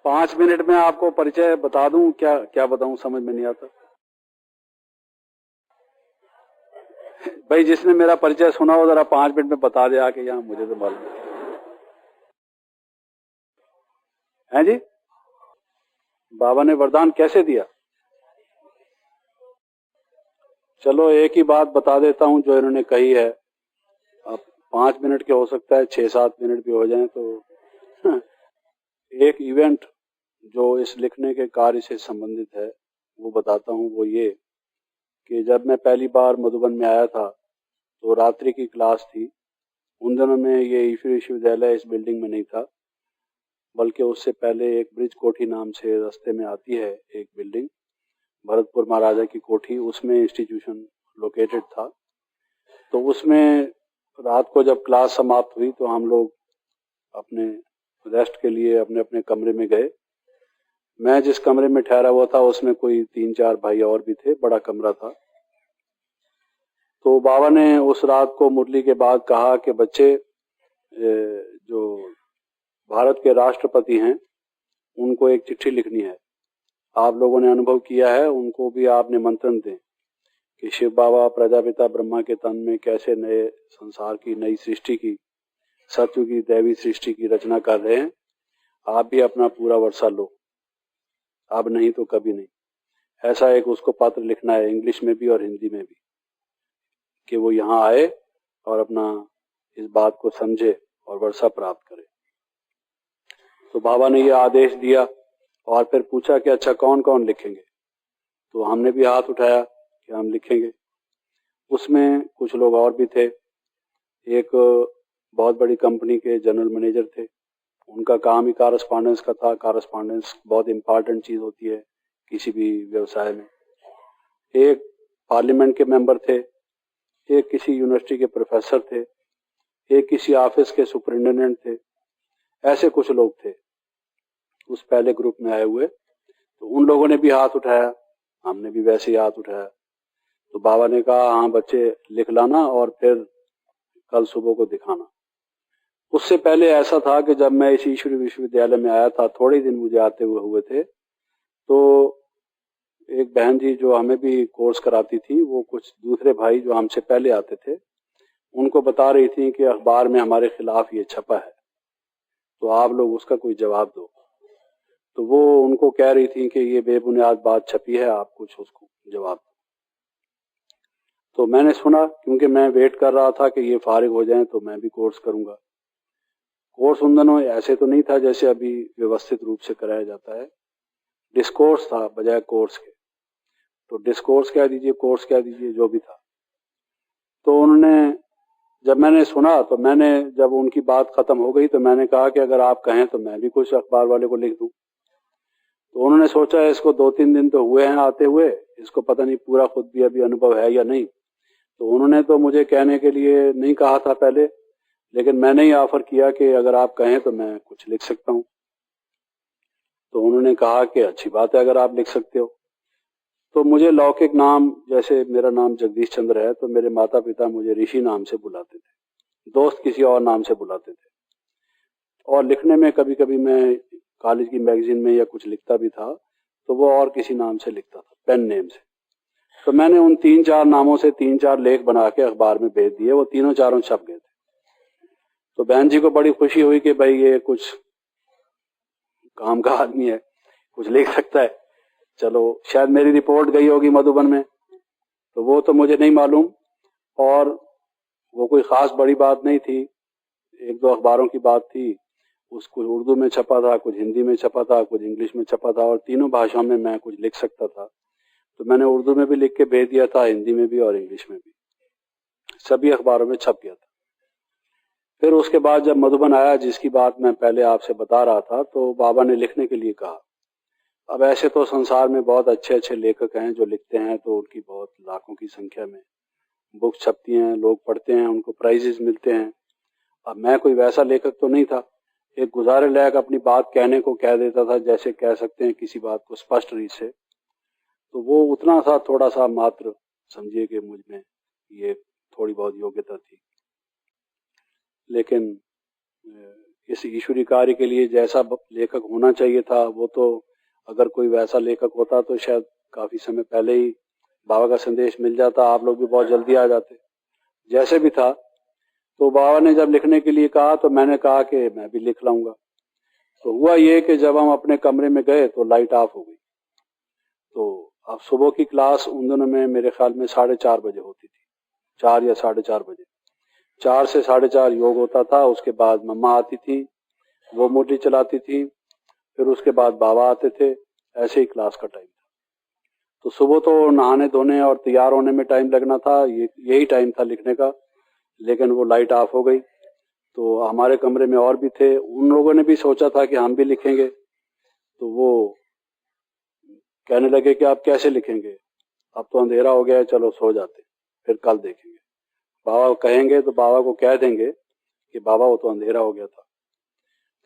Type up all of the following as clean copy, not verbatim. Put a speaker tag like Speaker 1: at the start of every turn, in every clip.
Speaker 1: 5 minute में आपको परिचय बता दूं, क्या क्या बताऊं, समझ में नहीं आता। भाई जिसने मेरा परिचय सुना हो जरा 5 मिनट में बता दे आके, यहाँ मुझे तो मालूम है जी। बाबा ने वरदान कैसे दिया? चलो एक ही बात बता देता हूं जो इन्होंने कही है। अब 5 मिनट के हो सकता है 6-7 मिनट भी हो जाएं। तो एक इवेंट जो इस लिखने के कार्य से संबंधित है वो बताता हूं। वो ये कि जब मैं पहली बार मधुबन में आया था तो रात्रि की क्लास थी। उन दिनों में ये ईश्वरी विश्वविद्यालय इस बिल्डिंग में नहीं था, बल्कि उससे पहले एक ब्रिज कोठी नाम से रास्ते में आती है एक बिल्डिंग, भरतपुर महाराजा की कोठी, उसमें इंस्टीट्यूशन लोकेटेड था। तो उसमें रात को जब क्लास समाप्त हुई तो हम लोग अपने रेस्ट के लिए अपने अपने कमरे में गए। मैं जिस कमरे में ठहरा हुआ था उसमें कोई 3-4 भाई और भी थे, बड़ा कमरा था। तो बाबा ने उस रात को मुरली के बाद कहा कि बच्चे, जो भारत के राष्ट्रपति हैं उनको एक चिट्ठी लिखनी है। आप लोगों ने अनुभव किया है, उनको भी आप निमंत्रण दें कि शिव बाबा प्रजापिता ब्रह्मा के तन में कैसे नए संसार की नई सृष्टि की, सत्य की दैवी सृष्टि की रचना कर रहे हैं। आप भी अपना पूरा वर्षा लो, अब नहीं तो कभी नहीं। ऐसा एक उसको पत्र लिखना है, इंग्लिश में भी और हिंदी में भी, कि वो यहाँ आए और अपना इस बात को समझे और वर्षा प्राप्त करे। तो बाबा ने ये आदेश दिया और फिर पूछा कि अच्छा कौन कौन लिखेंगे। तो हमने भी हाथ उठाया कि हम लिखेंगे। उसमें कुछ लोग और भी थे। एक बहुत बड़ी कंपनी के जनरल मैनेजर थे, उनका काम ही कॉरेस्पॉन्डेंस का था। कॉरेस्पॉन्डेंस बहुत इंपॉर्टेंट चीज होती है किसी भी व्यवसाय में। एक पार्लियामेंट के मेंबर थे, एक किसी यूनिवर्सिटी के प्रोफेसर थे, एक किसी ऑफिस के सुपरिटेंडेंट थे। ऐसे कुछ लोग थे उस पहले ग्रुप में आए हुए। तो उन लोगों ने भी हाथ उठाया, हमने भी वैसे ही हाथ उठाया। तो बाबा ने कहा हाँ बच्चे लिख लाना और फिर कल सुबह को दिखाना। उससे पहले ऐसा था कि जब मैं इस ईश्वरी विश्वविद्यालय में आया था, थोड़े दिन मुझे आते हुए थे, तो एक बहन जी जो हमें भी कोर्स कराती थी, वो कुछ दूसरे भाई जो हमसे पहले आते थे उनको बता रही थी कि अखबार में हमारे खिलाफ ये छपा है, तो आप लोग उसका कोई जवाब दो। तो वो उनको कह रही थी कि ये बेबुनियाद बात छपी है, आप कुछ उसको जवाब दो। तो मैंने सुना, क्योंकि मैं वेट कर रहा था कि ये फारिग हो जाएं तो मैं भी कोर्स करूंगा। कोर्स उन दिनों ऐसे तो नहीं था जैसे अभी व्यवस्थित रूप से कराया जाता है, डिस्कोर्स था बजाय कोर्स के। तो डिस्कोर्स कह दीजिए, कोर्स कह दीजिए, जो भी था। तो उन्होंने, जब मैंने सुना तो मैंने, जब उनकी बात खत्म हो गई तो मैंने कहा कि अगर आप कहें तो मैं भी कुछ अखबार वाले को लिख दूं। तो उन्होंने सोचा इसको 2-3 दिन तो हुए हैं आते हुए, इसको पता नहीं पूरा खुद भी अभी अनुभव है या नहीं। तो उन्होंने तो मुझे कहने के लिए नहीं कहा था पहले, लेकिन मैंने ही ऑफर किया कि अगर आप कहें तो मैं कुछ लिख सकता हूं। तो उन्होंने कहा कि अच्छी बात है अगर आप लिख सकते हो। तो मुझे लौकिक नाम, जैसे मेरा नाम जगदीश चंद्र है, तो मेरे माता पिता मुझे ऋषि नाम से बुलाते थे, दोस्त किसी और नाम से बुलाते थे। और लिखने में कभी कभी मैं कॉलेज की मैगजीन में या कुछ लिखता भी था तो वो और किसी नाम से लिखता था, पेन नेम से। तो मैंने उन 3-4 नामों से 3-4 लेख बना के अखबार में भेज दिए, वो तीनों चारों छप गए थे। तो बहन जी को बड़ी खुशी हुई कि भाई ये कुछ काम का आदमी है, कुछ लिख सकता है। चलो शायद मेरी रिपोर्ट गई होगी मधुबन में, तो वो तो मुझे नहीं मालूम। और वो कोई खास बड़ी बात नहीं थी, 1-2 अखबारों की बात थी। उसको उर्दू में छपा था, कुछ हिंदी में छपा था, कुछ इंग्लिश में छपा था, और तीनों भाषाओं में मैं कुछ लिख सकता था। तो मैंने उर्दू में भी लिख के भेज दिया था, हिंदी में भी और इंग्लिश में भी, सभी अखबारों में छप गया था। फिर उसके बाद जब मधुबन आया, जिसकी बात मैं पहले आपसे बता रहा था, तो बाबा ने लिखने के लिए कहा। अब ऐसे तो संसार में बहुत अच्छे अच्छे लेखक हैं जो लिखते हैं, तो उनकी बहुत लाखों की संख्या में बुक छपती हैं, लोग पढ़ते हैं, उनको प्राइजेस मिलते हैं। अब मैं कोई वैसा लेखक तो नहीं था, एक गुजारे लायक अपनी बात कहने को कह देता था, जैसे कह सकते हैं किसी बात को स्पष्ट रीत से। तो वो उतना सा थोड़ा सा मात्र समझिए कि मुझ में ये थोड़ी बहुत योग्यता थी। लेकिन इस ईश्वरी कार्य के लिए जैसा लेखक होना चाहिए था, वो तो अगर कोई वैसा लेखक होता तो शायद काफी समय पहले ही बाबा का संदेश मिल जाता, आप लोग भी बहुत जल्दी आ जाते। जैसे भी था, तो बाबा ने जब लिखने के लिए कहा तो मैंने कहा कि मैं भी लिख लाऊंगा। तो हुआ ये कि जब हम अपने कमरे में गए तो लाइट ऑफ हो गई। तो अब सुबह की क्लास उन दिनों में मेरे ख्याल में 4:30 बजे होती थी, 4 या 4:30 बजे। 4 से 4:30 योग होता था। उसके बाद मम्मा आती थी, वो मुरली चलाती थी, फिर उसके बाद बाबा आते थे। ऐसे ही क्लास का टाइम था। तो सुबह तो नहाने धोने और तैयार होने में टाइम लगना था, यही टाइम था लिखने का। लेकिन वो लाइट ऑफ हो गई। तो हमारे कमरे में और भी थे, उन लोगों ने भी सोचा था कि हम भी लिखेंगे। तो वो कहने लगे कि आप कैसे लिखेंगे, अब तो अंधेरा हो गया है, चलो सो जाते, फिर कल देखेंगे। बाबा कहेंगे तो बाबा को कह देंगे कि बाबा वो तो अंधेरा हो गया था।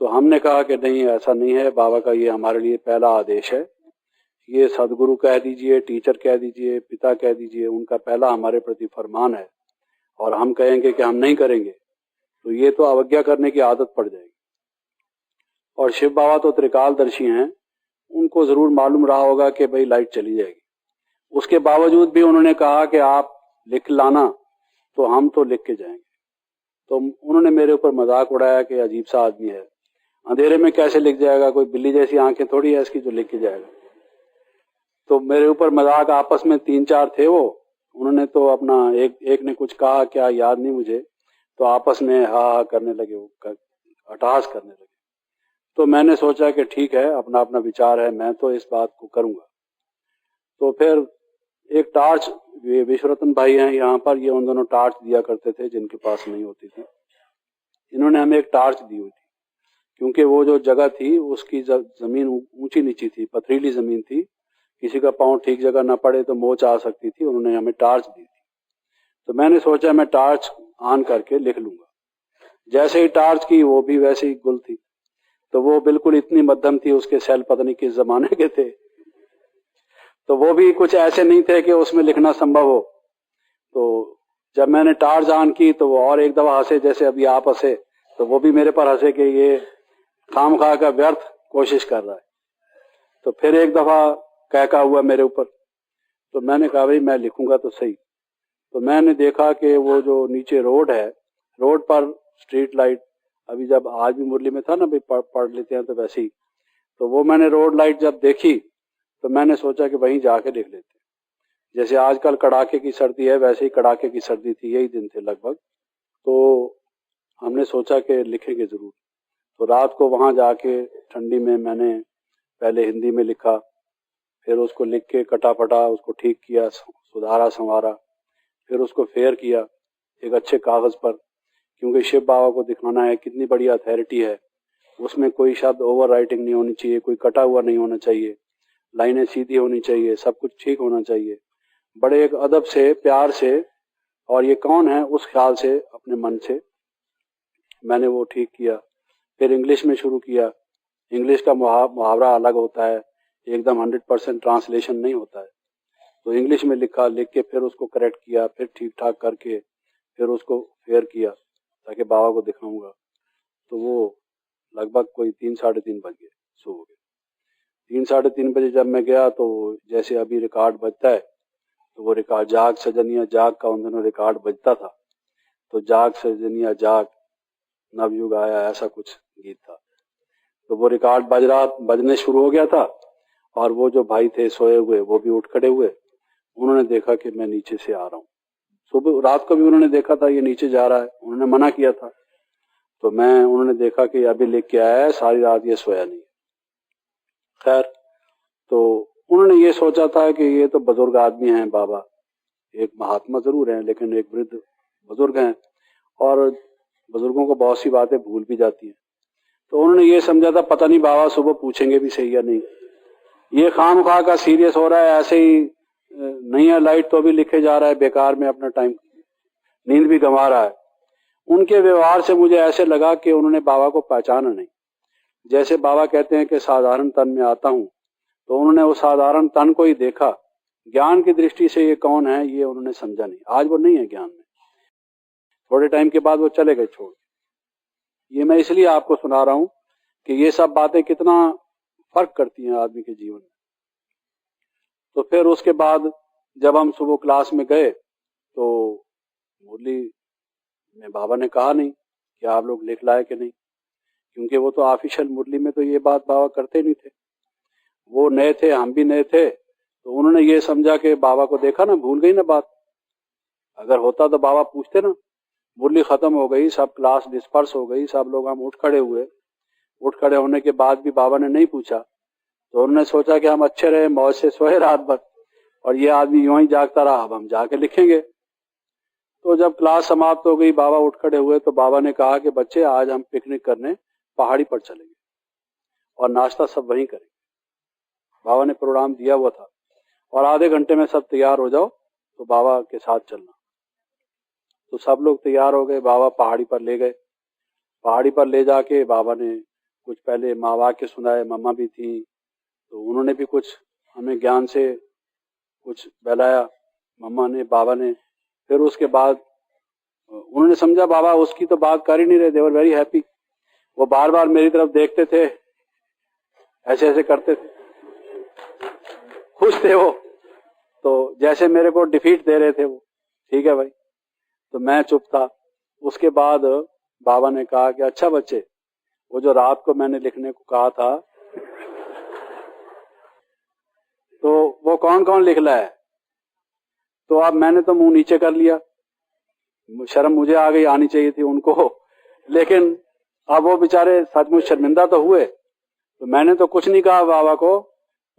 Speaker 1: तो हमने कहा कि नहीं, ऐसा नहीं है, बाबा का ये हमारे लिए पहला आदेश है। ये सदगुरु कह दीजिए, टीचर कह दीजिए, पिता कह दीजिए, उनका पहला हमारे प्रति फरमान है। और हम कहेंगे कि हम नहीं करेंगे तो ये तो अवज्ञा करने की आदत पड़ जाएगी। और शिव बाबा तो त्रिकालदर्शी हैं, उनको जरूर मालूम रहा होगा कि भाई लाइट चली जाएगी। उसके बावजूद भी उन्होंने कहा कि आप लिख लाना, तो हम तो लिख के जाएंगे। तो उन्होंने मेरे ऊपर मजाक उड़ाया कि अजीब सा आदमी है, अंधेरे में कैसे लिख जाएगा, कोई बिल्ली जैसी आंखें थोड़ी है इसकी जो लिख के जाएगा। तो मेरे ऊपर मजाक, आपस में 3-4 थे वो, उन्होंने तो अपना एक ने कुछ कहा, क्या याद नहीं मुझे, तो आपस में हा हा करने लगे, वो अट्टहास करने लगे। तो मैंने सोचा कि ठीक है, अपना अपना विचार है, मैं तो इस बात को करूंगा। तो फिर एक टार्च, विश्वरतन भाई हैं यहाँ पर, ये उन दोनों टार्च दिया करते थे जिनके पास नहीं होती थी। इन्होंने हमें एक टार्च दी हुई थी, क्योंकि वो जो जगह थी उसकी जमीन ऊंची नीची थी, पथरीली जमीन थी, किसी का पांव ठीक जगह न पड़े तो मोच आ सकती थी। उन्होंने हमें टार्च दी थी। तो मैंने सोचा मैं टार्च ऑन करके लिख लूंगा। जैसे ही टार्च की, वो भी वैसे ही गुल थी। तो वो बिल्कुल इतनी मध्यम थी, उसके सेल पता नहीं किस जमाने के थे, तो वो भी कुछ ऐसे नहीं थे कि उसमें लिखना संभव हो। तो जब मैंने टार्च ऑन की तो वो और एक दफा हंसे, जैसे अभी आप हंसे, तो वो भी मेरे पर हंसे कि ये खामखा का व्यर्थ कोशिश कर रहा है। तो फिर एक दफा कहका हुआ मेरे ऊपर। तो मैंने कहा भाई मैं लिखूंगा तो सही। तो मैंने देखा कि वो जो नीचे रोड है, रोड पर स्ट्रीट लाइट, अभी जब आज भी मुरली में था ना भाई, पढ़ लेते हैं तो वैसे ही, तो वो मैंने रोड लाइट जब देखी तो मैंने सोचा कि वहीं जाके देख लेते हैं। जैसे आजकल कड़ाके की सर्दी है, वैसे ही कड़ाके की सर्दी थी, यही दिन थे लगभग। तो हमने सोचा कि लिखेंगे जरूर। तो रात को वहां जाके ठंडी में मैंने पहले हिंदी में लिखा, फिर उसको लिख के कटा-फटा उसको ठीक किया, सुधारा संवारा, फिर उसको फेयर किया एक अच्छे कागज पर, क्योंकि शिव बाबा को दिखाना है कितनी बड़ी अथॉरिटी है। उसमें कोई शब्द ओवर राइटिंग नहीं होनी चाहिए, कोई कटा हुआ नहीं होना चाहिए, लाइनें सीधी होनी चाहिए, सब कुछ ठीक होना चाहिए, बड़े एक अदब से, प्यार से, और ये कौन है उस ख्याल से, अपने मन से मैंने वो ठीक किया। फिर इंग्लिश में शुरू किया। इंग्लिश का मुहावरा अलग होता है, एकदम 100% ट्रांसलेशन नहीं होता है। तो इंग्लिश में लिखा, लिख के फिर उसको करेक्ट किया, फिर ठीक ठाक करके फिर उसको फेयर किया ताकि बाबा को दिखाऊंगा। तो वो लगभग कोई 3-3:30 बज गए सुबह के। 3-3:30 बजे जब मैं गया तो जैसे अभी रिकॉर्ड बजता है, तो वो रिकॉर्ड जाग सजनिया जाग का उन दिनों रिकॉर्ड बजता था। तो जाग सजनिया जाग नवयुग आया, ऐसा कुछ गीत था। तो वो रिकॉर्ड बजने शुरू हो गया था। और वो जो भाई थे सोए हुए, वो भी उठ खड़े हुए। उन्होंने देखा कि मैं नीचे से आ रहा हूँ। सुबह रात को भी उन्होंने देखा था ये नीचे जा रहा है, उन्होंने मना किया था। तो उन्होंने देखा कि अभी लिख के आया है, सारी रात ये सोया नहीं। खैर, तो उन्होंने ये सोचा था कि ये तो बुजुर्ग आदमी हैं बाबा, एक महात्मा जरूर हैं लेकिन एक वृद्ध बुजुर्ग हैं, और बुजुर्गों को बहुत सी बातें भूल भी जाती हैं। तो उन्होंने ये समझा था पता नहीं बाबा सुबह पूछेंगे भी सही या नहीं, ये खामखा का सीरियस हो रहा है, ऐसे ही नहीं है लाइट तो भी लिखे जा रहा है, बेकार में अपना टाइम, नींद भी गंवा रहा है। उनके व्यवहार से मुझे ऐसे लगा कि उन्होंने बाबा को पहचाना नहीं। जैसे बाबा कहते हैं कि साधारण तन में आता हूं, तो उन्होंने उस साधारण तन को ही देखा। ज्ञान की दृष्टि से ये कौन है ये उन्होंने समझा नहीं। आज वो नहीं है ज्ञान में, थोड़े टाइम के बाद वो चले गए छोड़। ये मैं इसलिए आपको सुना रहा हूं कि ये सब बातें कितना फर्क करती हैं आदमी के जीवन में। तो फिर उसके बाद जब हम सुबह क्लास में गए तो मुरली में बाबा ने कहा नहीं कि आप लोग लिख लाए कि नहीं, क्योंकि वो तो ऑफिशियल मुरली में तो ये बात बाबा करते नहीं थे। वो नए थे, हम भी नए थे, तो उन्होंने ये समझा कि बाबा को देखा ना, भूल गई ना बात। अगर होता तो बाबा पूछते ना। मुरली खत्म हो गई, सब क्लास डिस्पर्स हो गई, सब लोग हम उठ खड़े हुए। उठ खड़े होने के बाद भी बाबा ने नहीं पूछा, तो उन्होंने सोचा कि हम अच्छे रहे, मौज से सोए रात भर, और ये आदमी यूं ही जागता रहा, अब हम जाके लिखेंगे। तो जब क्लास समाप्त हो गई, बाबा उठ खड़े हुए, तो बाबा ने कहा कि बच्चे आज हम पिकनिक करने पहाड़ी पर चलेंगे और नाश्ता सब वहीं करेंगे। बाबा ने प्रोग्राम दिया हुआ था और आधे घंटे में सब तैयार हो जाओ तो बाबा के साथ चलना। तो सब लोग तैयार हो गए, बाबा पहाड़ी पर ले गए। पहाड़ी पर ले जाके बाबा ने कुछ पहले माँ वाक्य सुनाए, मम्मा भी थी तो उन्होंने भी कुछ हमें ज्ञान से कुछ बहलाया, मम्मा ने, बाबा ने। फिर उसके बाद उन्होंने समझा बाबा उसकी तो बात कर ही नहीं रहे, दे वर वेरी हैप्पी। वो बार बार मेरी तरफ देखते थे, ऐसे ऐसे करते थे, खुश थे वो, तो जैसे मेरे को डिफीट दे रहे थे वो। ठीक है भाई, तो मैं चुप था। उसके बाद बाबा ने कहा कि अच्छा बच्चे, वो जो रात को मैंने लिखने को कहा था तो वो कौन कौन लिख रहा है। तो अब मैंने तो मुंह नीचे कर लिया, शर्म मुझे आ गई, आनी चाहिए थी उनको, लेकिन अब वो बेचारे सचमुच शर्मिंदा तो हुए। तो मैंने तो कुछ नहीं कहा बाबा को,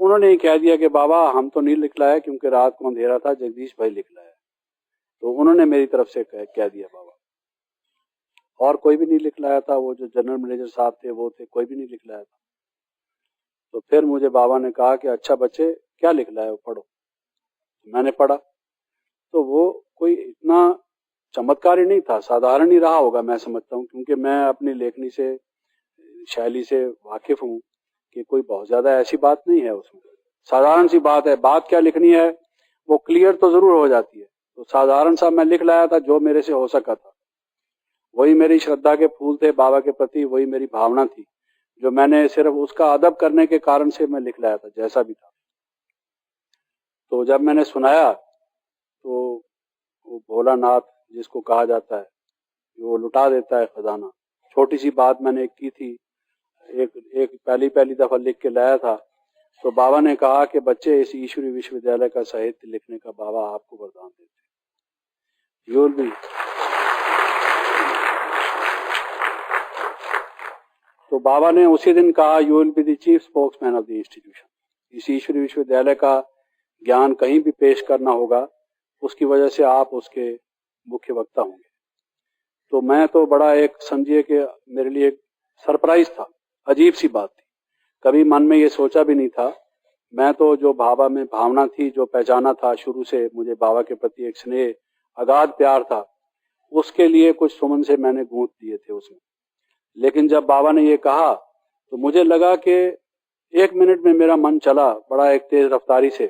Speaker 1: उन्होंने ही कह दिया कि बाबा हम तो नहीं लिख लाए क्योंकि रात को अंधेरा था, जगदीश भाई लिख लाए। तो उन्होंने मेरी तरफ से कह दिया बाबा, और कोई भी नहीं लिख लाया था। वो जो जनरल मैनेजर साहब थे वो थे, कोई भी नहीं लिख लाया था। तो फिर मुझे बाबा ने कहा कि अच्छा बच्चे क्या लिख लाए हो, पढ़ो। मैंने पढ़ा तो वो कोई इतना चमत्कारी नहीं था, साधारण ही रहा होगा मैं समझता हूँ, क्योंकि मैं अपनी लेखनी से, शैली से वाकिफ हूँ कि कोई बहुत ज्यादा ऐसी बात नहीं है उसमें, साधारण सी बात है। बात क्या लिखनी है वो क्लियर तो जरूर हो जाती है। तो साधारण सा मैं लिख लाया था, जो मेरे से हो सका था। वही मेरी श्रद्धा के फूल थे बाबा के प्रति, वही मेरी भावना थी, जो मैंने सिर्फ उसका अदब करने के कारण से मैं लिख लाया था, जैसा भी था। तो जब मैंने सुनाया तो वो भोलानाथ जिसको कहा जाता है, वो लुटा देता है खजाना। छोटी सी बात मैंने की थी, एक पहली दफा लिख के लाया था। तो बाबा ने कहा कि बच्चे इस ईश्वरी विश्वविद्यालय का साहित्य लिखने का बाबा आपको वरदान देते, यू विल बी। तो बाबा ने उसी दिन कहा you will be the chief spokesman of the institution. इस ईश्वरी विश्वविद्यालय का ज्ञान कहीं भी पेश करना होगा, उसकी वजह से आप उसके मुख्य वक्ता होंगे। तो मैं तो बड़ा एक समझिए कि मेरे लिए एक सरप्राइज था, अजीब सी बात थी, कभी मन में ये सोचा भी नहीं था। मैं तो जो बाबा में भावना थी, जो पहचाना था शुरू से, मुझे बाबा के प्रति एक स्नेह, अगाध प्यार था, उसके लिए कुछ सुमन से मैंने गूंथ दिए थे उसमें। लेकिन जब बाबा ने ये कहा तो मुझे लगा कि एक मिनट में मेरा मन चला बड़ा एक तेज रफ्तारी से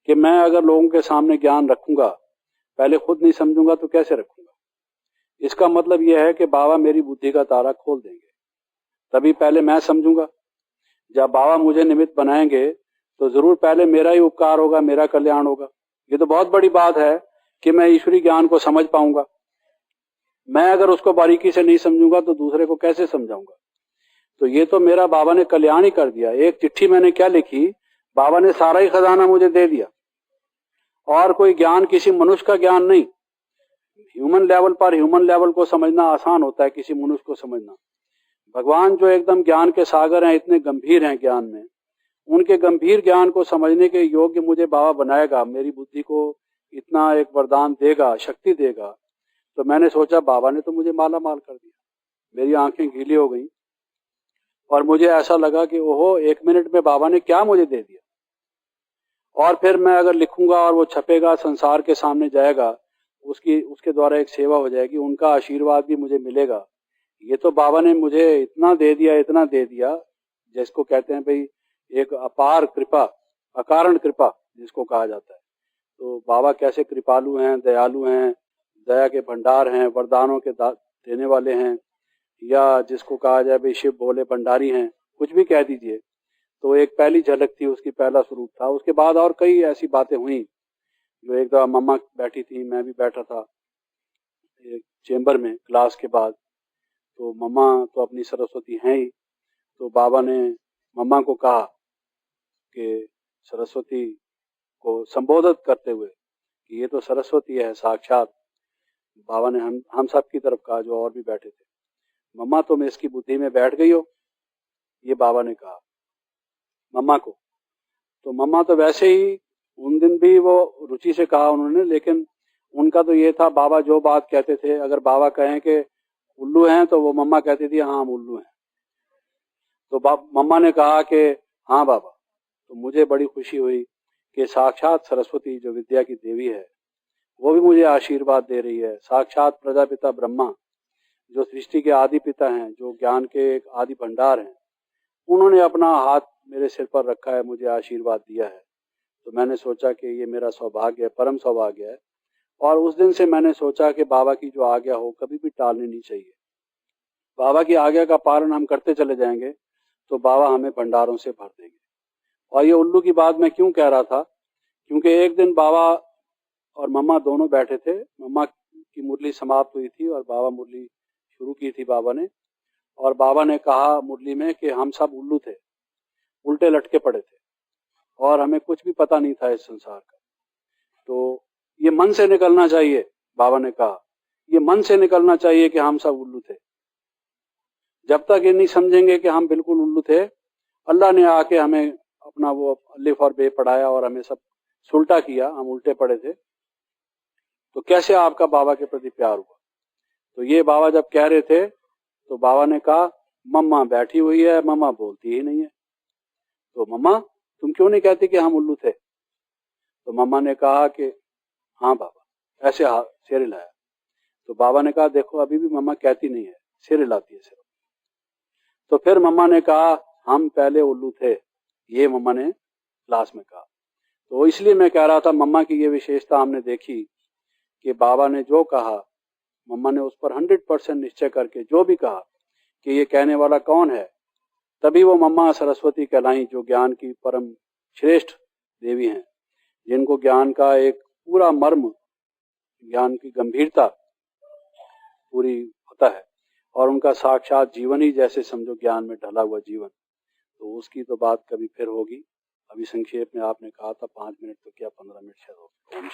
Speaker 1: कि मैं अगर लोगों के सामने ज्ञान रखूंगा, पहले खुद नहीं समझूंगा तो कैसे रखूंगा। इसका मतलब यह है कि बाबा मेरी बुद्धि का तारा खोल देंगे, तभी पहले मैं समझूंगा। जब बाबा मुझे निमित्त बनाएंगे तो जरूर पहले मेरा ही उपकार होगा, मेरा कल्याण होगा। ये तो बहुत बड़ी बात है कि मैं ईश्वरी ज्ञान को समझ पाऊंगा। मैं अगर उसको बारीकी से नहीं समझूंगा तो दूसरे को कैसे समझाऊंगा। तो ये तो मेरा बाबा ने कल्याण ही कर दिया। एक चिट्ठी मैंने क्या लिखी, बाबा ने सारा ही खजाना मुझे दे दिया। और कोई ज्ञान किसी मनुष्य का ज्ञान नहीं, ह्यूमन लेवल को समझना आसान होता है, किसी मनुष्य को समझना। भगवान जो एकदम ज्ञान के सागर हैं, इतने गंभीर हैं ज्ञान में, उनके गंभीर ज्ञान को समझने के योग्य मुझे बाबा बनाएगा, मेरी बुद्धि को इतना एक वरदान देगा, शक्ति देगा। तो मैंने सोचा बाबा ने तो मुझे माला माल कर दिया। मेरी आंखें गीली हो गई और मुझे ऐसा लगा कि ओहो, एक मिनट में बाबा ने क्या मुझे दे दिया। और फिर मैं अगर लिखूंगा और वो छपेगा, संसार के सामने जाएगा, उसके द्वारा एक सेवा हो जाएगी, उनका आशीर्वाद भी मुझे मिलेगा। ये तो बाबा ने मुझे इतना दे दिया, जिसको कहते हैं भाई एक अपार कृपा, अकारण कृपा जिसको कहा जाता है। तो बाबा कैसे कृपालु हैं, दयालु हैं, दया के भंडार हैं, वरदानों के देने वाले हैं, या जिसको कहा जाए भाई शिव भोले भंडारी हैं, कुछ भी कह दीजिए। तो एक पहली झलक थी उसकी, पहला स्वरूप था। उसके बाद और कई ऐसी बातें हुई। जो एक दफा मम्मा बैठी थी, मैं भी बैठा था एक चेंबर में क्लास के बाद। तो मम्मा तो अपनी सरस्वती हैं ही, तो बाबा ने मम्मा को कहा कि सरस्वती को संबोधित करते हुए कि ये तो सरस्वती है साक्षात। बाबा ने हम सब की तरफ कहा, जो और भी बैठे थे, मम्मा तुम इसकी बुद्धि में बैठ गई हो, ये बाबा ने कहा मम्मा को। तो मम्मा तो वैसे ही उन दिन भी वो रुचि से कहा उन्होंने, लेकिन उनका तो ये था, बाबा जो बात कहते थे, अगर बाबा कहें कि उल्लू हैं तो वो मम्मा कहती थी हाँ हम उल्लू हैं। तो मम्मा ने कहा कि हाँ बाबा। तो मुझे बड़ी खुशी हुई कि साक्षात सरस्वती जो विद्या की देवी है वो भी मुझे आशीर्वाद दे रही है। साक्षात प्रजापिता ब्रह्मा जो सृष्टि के आदि पिता हैं, जो ज्ञान के एक आदि भंडार हैं, उन्होंने अपना हाथ मेरे सिर पर रखा है, मुझे आशीर्वाद दिया है। तो मैंने सोचा कि ये मेरा सौभाग्य है, परम सौभाग्य है। और उस दिन से मैंने सोचा कि बाबा की जो आज्ञा हो कभी भी टालनी नहीं चाहिए। बाबा की आज्ञा का पालन हम करते चले जाएंगे तो बाबा हमें भंडारों से भर देंगे। और ये उल्लू की बात मैं क्यों कह रहा था, क्योंकि एक दिन बाबा और मम्मा दोनों बैठे थे। मम्मा की मुरली समाप्त हुई थी और बाबा मुरली शुरू की थी बाबा ने। और बाबा ने कहा मुरली में कि हम सब उल्लू थे, उल्टे लटके पड़े थे और हमें कुछ भी पता नहीं था इस संसार का। तो ये मन से निकलना चाहिए, बाबा ने कहा, ये मन से निकलना चाहिए कि हम सब उल्लू थे। जब तक ये नहीं समझेंगे कि हम बिल्कुल उल्लू थे, अल्लाह ने आके हमें अपना वो अलिफ और बे पढ़ाया और हमें सब सुलटा किया, हम उल्टे पड़े थे। तो कैसे आपका बाबा के प्रति प्यार हुआ? तो ये बाबा जब कह रहे थे तो बाबा ने कहा मम्मा बैठी हुई है, मम्मा बोलती ही नहीं है, तो मम्मा तुम क्यों नहीं कहती कि हम उल्लू थे? तो मम्मा ने कहा कि हाँ बाबा, ऐसे सिर हिलाया। तो बाबा ने कहा देखो अभी भी मम्मा कहती नहीं है, सिर हिलाती है सिर। तो फिर मम्मा ने कहा हम पहले उल्लू थे, ये मम्मा ने क्लास में कहा। तो इसलिए मैं कह रहा था मम्मा की ये विशेषता हमने देखी कि बाबा ने जो कहा, मम्मा ने उस पर 100% निश्चय करके जो भी कहा कि ये कहने वाला कौन है, तभी वो मम्मा सरस्वती कहलाई, जो ज्ञान की परम श्रेष्ठ देवी हैं, जिनको ज्ञान का एक पूरा मर्म, ज्ञान की गंभीरता पूरी पता है और उनका साक्षात जीवन ही जैसे समझो ज्ञान में ढला हुआ जीवन। तो उसकी तो बात कभी फिर होगी। अभी संक्षेप में आपने कहा था 5 मिनट, तो क्या 15 मिनट शायद होगी।